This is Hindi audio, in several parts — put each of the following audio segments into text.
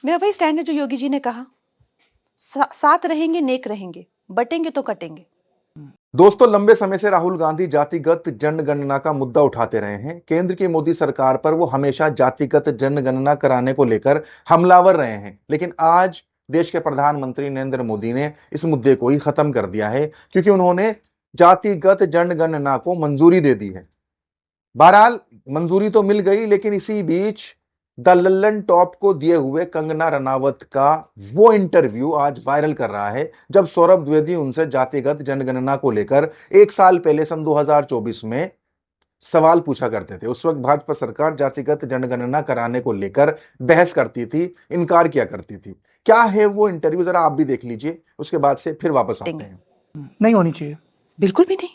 मेरा वही स्टैंड है जो योगी जी ने कहा, साथ रहेंगे नेक रहेंगे, बटेंगे तो कटेंगे। दोस्तों, लंबे समय से राहुल गांधी जातिगत जनगणना का मुद्दा उठाते रहे हैं। केंद्र की मोदी सरकार पर वो हमेशा जातिगत जनगणना कराने को लेकर हमलावर रहे हैं, लेकिन आज देश के प्रधानमंत्री नरेंद्र मोदी ने इस मुद्दे को ही खत्म कर दिया है, क्योंकि उन्होंने जातिगत जनगणना को मंजूरी दे दी है। बहरहाल मंजूरी तो मिल गई, लेकिन इसी बीच द लल्लन टॉप को दिए हुए कंगना रनावत का वो इंटरव्यू आज वायरल कर रहा है, जब सौरभ द्विवेदी उनसे जातिगत जनगणना को लेकर 1 साल पहले सन 2024 में सवाल पूछा करते थे। उस वक्त भाजपा सरकार जातिगत जनगणना कराने को लेकर बहस करती थी, इनकार किया करती थी। क्या है वो इंटरव्यू, जरा आप भी देख लीजिए, उसके बाद से फिर वापस आते हैं। नहीं होनी चाहिए, बिल्कुल भी नहीं।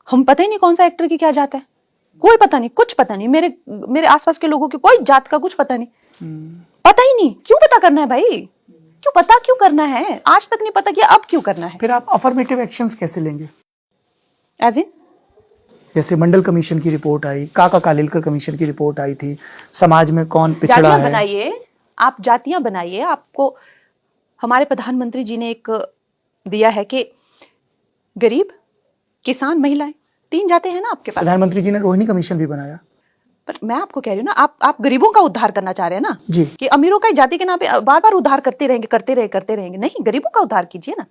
हम पता ही नहीं कौन सा एक्टर की क्या जात है, कोई पता नहीं, कुछ पता नहीं। मेरे आसपास के लोगों की कोई जात का कुछ पता नहीं, पता ही नहीं। क्यों पता करना है भाई? क्यों करना है? आज तक नहीं पता किया, अब क्यों करना है? फिर आप अफर्मेटिव एक्शंस कैसे लेंगे? एज इन जैसे मंडल कमीशन की रिपोर्ट आई, काका कालेलकर कमीशन की रिपोर्ट आई थी, समाज में कौन पिछड़ा जातियां है। बनाइए, आप जातियां बनाइए। आपको हमारे प्रधानमंत्री जी ने एक दिया है कि गरीब, किसान, महिलाएं, 3 जातें हैं ना आपके पास। प्रधानमंत्री जी ने रोहिणी कमीशन भी बनाया। पर मैं आपको कह रही हूँ ना, आप गरीबों का उद्धार करना चाह रहे हैं ना जी। कि अमीरों का जाति के नाम पे बार बार उद्धार करते रहेंगे। नहीं, गरीबों का उद्धार कीजिए ना।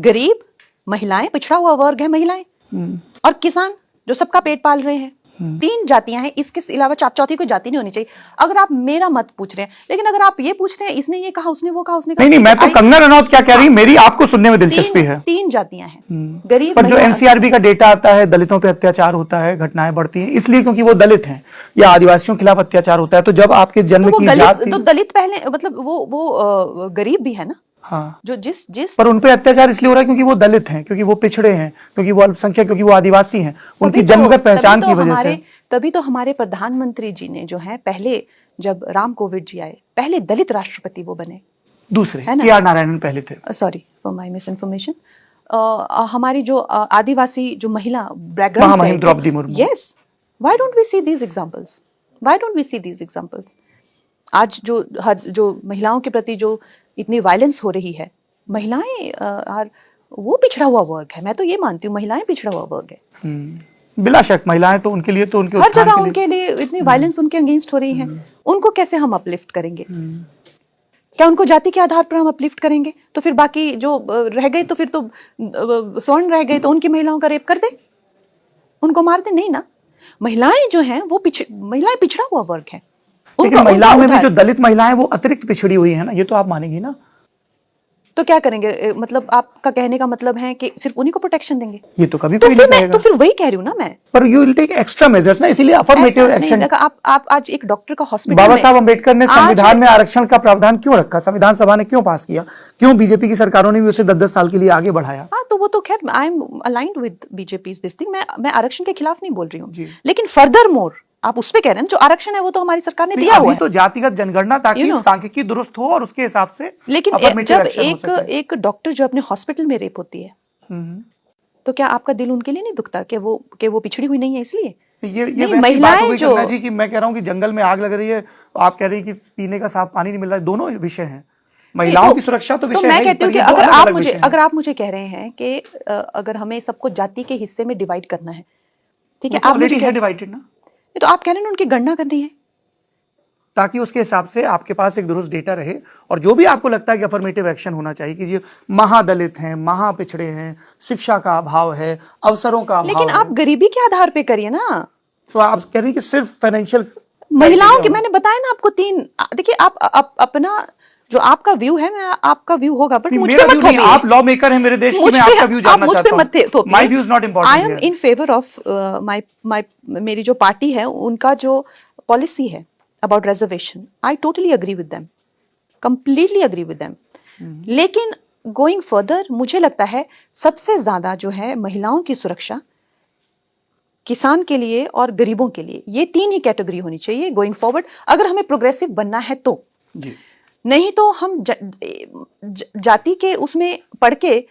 गरीब, महिलाएं, पिछड़ा हुआ वर्ग है महिलाएं, और किसान जो सबका पेट पाल रहे हैं। 3 जातियां हैं, इसके अलावा चौथी कोई जाति नहीं होनी चाहिए। अगर आप मेरा मत पूछ रहे हैं, लेकिन अगर आप ये पूछ रहे हैं इसने ये कहा, उसने वो कहा, उसने कहा, नहीं, मैं तो कंगना रनौत क्या कह रही, मेरी आपको सुनने में दिलचस्पी है। 3 जातियां हैं, गरीब। पर जो एनसीआरबी का डेटा आता है, दलितों पे अत्याचार होता है, घटनाएं बढ़ती हैं इसलिए क्योंकि वो दलित हैं, या आदिवासियों के खिलाफ अत्याचार होता है। तो जब आपके जन्म की जाति, तो दलित पहले, मतलब वो गरीब भी है ना। हाँ, जो जिस पर उनपे अत्याचार इसलिए हो रहा है क्योंकि वो दलित हैं, क्योंकि वो पिछड़े हैं, क्योंकि वो अल्पसंख्यक, क्योंकि वो आदिवासी हैं, उनकी जन्मगत पहचान की वजह से। तभी तो हमारे प्रधानमंत्री जी ने जो है, पहले जब राम कोविंद जी आए, पहले दलित राष्ट्रपति वो बने। दूसरे के.आर. नारायणन पहले थे। Sorry for my misinformation. हमारी जो आदिवासी जो महिला बैकग्राउंड, महामहिम Draupadi Murmu. Yes, why don't we see these examples? आज जो महिलाओं के प्रति जो इतनी वायलेंस हो रही है, महिलाएं वो पिछड़ा हुआ वर्ग है। मैं तो ये मानती हूँ, महिलाएं पिछड़ा हुआ वर्ग है। बिला शक महिलाएं तो उनके लिए, तो उनके हर जगह उनके लिए इतनी वायलेंस उनके अगेंस्ट हो रही है। उनको कैसे हम अपलिफ्ट करेंगे? क्या उनको जाति के आधार पर हम अपलिफ्ट करेंगे? तो फिर बाकी जो रह गए, तो फिर तो स्वर्ण रह गए, तो उनकी महिलाओं का रेप कर दे, उनको मार दे? नहीं ना। महिलाएं जो हैं वो महिलाएं पिछड़ा हुआ वर्ग है। लेकिन महिलाओं में भी जो दलित महिलाएं वो अतिरिक्त पिछड़ी हुई है ना, ये तो आप मानेंगी ना। तो क्या करेंगे? मतलब आपका कहने का मतलब है कि सिर्फ उन्हीं को प्रोटेक्शन देंगे? ये तो कभी कोई नहीं कहेगा। तो फिर वही कह रही हूँ ना मैं। पर you will take extra measures ना, इसीलिए अफर्मेटिव एक्शन। आप आज एक डॉक्टर का हॉस्पिटल, बाबा साहब अम्बेडकर ने संविधान में आरक्षण का प्रावधान क्यों रखा? संविधान सभा ने क्यों पास किया? क्यों बीजेपी की सरकारों ने भी उसे 10-10 साल के लिए आगे बढ़ाया? हाँ, तो वो तो खैर I am aligned with BJP this thing. मैं आरक्षण के खिलाफ नहीं बोल रही हूँ, लेकिन फर्दर मोर आप उस पे कह रहे हैं, जो आरक्षण है वो तो हमारी सरकार ने दिया हुआ है। तो जातिगत जनगणना, ताकि सांख्यिकी दुरुस्त हो और उसके हिसाब से। लेकिन जब एक डॉक्टर जो अपने हॉस्पिटल में रेप होती है, तो क्या आपका दिल उनके लिए नहीं दुखता कि वो पिछड़ी हुई नहीं है इसलिए? ये वैसी बात हो गई कंगना जी कि मैं कह रहा हूँ कि जंगल में आग लग रही है, आप कह रही है कि पीने का साफ पानी नहीं मिल रहा है। दोनों विषय हैं। महिलाओं की सुरक्षा तो विषय है। मैं कहती हूँ कि अगर आप मुझे कह रहे हैं कि अगर हमें सबको जाति के हिस्से में डिवाइड करना है, ठीक है, आप ऑलरेडी है डिवाइडेड ना, तो आप कह रहे हैं उनकी गणना करनी है, ताकि उसके हिसाब से आपके पास एक दुरुस्त डेटा रहे। और जो भी आपको लगता है कि अफर्मेटिव एक्शन होना चाहिए, कि ये महादलित हैं, महापिछड़े हैं, शिक्षा का अभाव है, अवसरों का अभाव, लेकिन आप गरीबी के आधार पे करिए ना। तो आप कह रही हैं कि सिर्फ फाइनेंशियल महिलाओं की, मैंने बताया ना आपको 3। देखिए, आप अपना जो आपका व्यू है, मैं आपका व्यू होगा, बट मुझ पे मत थोपिए। आप लॉ मेकर हैं मेरे देश की, मैं आपका व्यू जानना चाहता हूं। My view is not important. I am in favour of मेरी जो पार्टी है, उनका जो पॉलिसी है about reservation, I totally agree with them, completely agree with them. लेकिन गोइंग फर्दर, मुझे लगता है सबसे ज्यादा जो है महिलाओं की सुरक्षा, किसान के लिए और गरीबों के लिए, ये 3 ही कैटेगरी होनी चाहिए गोइंग फॉरवर्ड, अगर हमें प्रोग्रेसिव बनना है तो। जी। नहीं तो हम जाति के उसमें पढ़ के,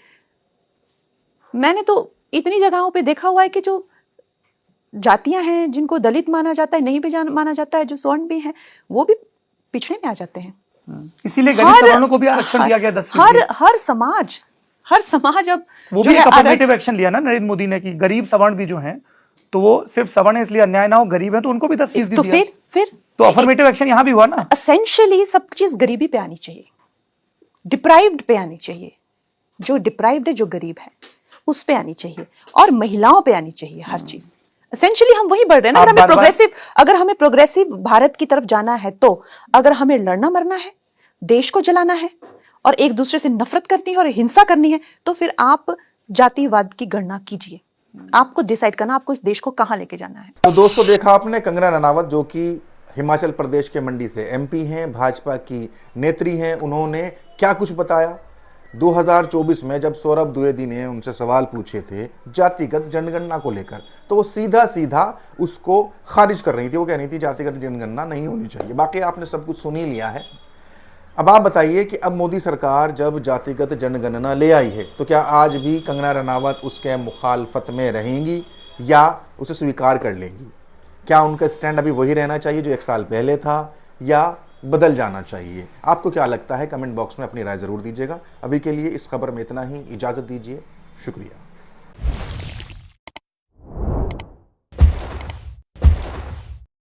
मैंने तो इतनी जगहों पे देखा हुआ है कि जो जातियां हैं जिनको दलित माना जाता है, नहीं भी माना जाता है, जो स्वर्ण भी हैं, वो भी पिछड़े में आ जाते हैं। इसीलिए गरीब सवर्णों को भी आरक्षण दिया गया 10%। हर समाज अब वो जो भी है एक अफर्मेटिव एक्शन लिया ना नरेंद्र मोदी ने कि गरीब सवर्ण भी जो हैं तो वो सिर्फ सवर्ण है इसलिए अन्याय ना हो, गरीब है तो उनको भी 10% तो दिया। फिर तो अफर्मेटिव एक्शन यहाँ भी हुआ ना। एसेंशियली सब चीज गरीबी पे आनी चाहिए, डिप्राइव्ड पे आनी चाहिए, जो डिप्राइव्ड है, जो गरीब है उस पे आनी चाहिए, और महिलाओं पे आनी चाहिए हर चीज। एसेंशियली हम वही बढ़ रहे हैं ना। अगर हमें प्रोग्रेसिव भारत की तरफ जाना है, तो अगर हमें लड़ना मरना है, देश को जलाना है और एक दूसरे से नफरत करनी है और हिंसा करनी है, तो फिर आप जातिवाद की गणना कीजिए। आपको डिसाइड करना आपको इस देश को कहां लेके जाना है। तो दोस्तों, देखा आपने कंगना रनावत जो कि हिमाचल प्रदेश के मंडी से एमपी हैं, भाजपा की नेत्री हैं, उन्होंने क्या कुछ बताया। 2024 में जब सौरभ द्विवेदी ने उनसे सवाल पूछे थे जातिगत जनगणना को लेकर, तो वो सीधा सीधा उसको खारिज कर रही थी। वो कह रही थी जातिगत जनगणना नहीं होनी चाहिए। बाकी आपने सब कुछ सुन ही लिया है। अब आप बताइए कि अब मोदी सरकार जब जातिगत जनगणना ले आई है, तो क्या आज भी कंगना रनावत उसके मुखालफत में रहेंगी या उसे स्वीकार कर लेंगी? क्या उनका स्टैंड अभी वही रहना चाहिए जो 1 साल पहले था, या बदल जाना चाहिए? आपको क्या लगता है? कमेंट बॉक्स में अपनी राय ज़रूर दीजिएगा। अभी के लिए इस खबर में इतना ही। इजाज़त दीजिए। शुक्रिया।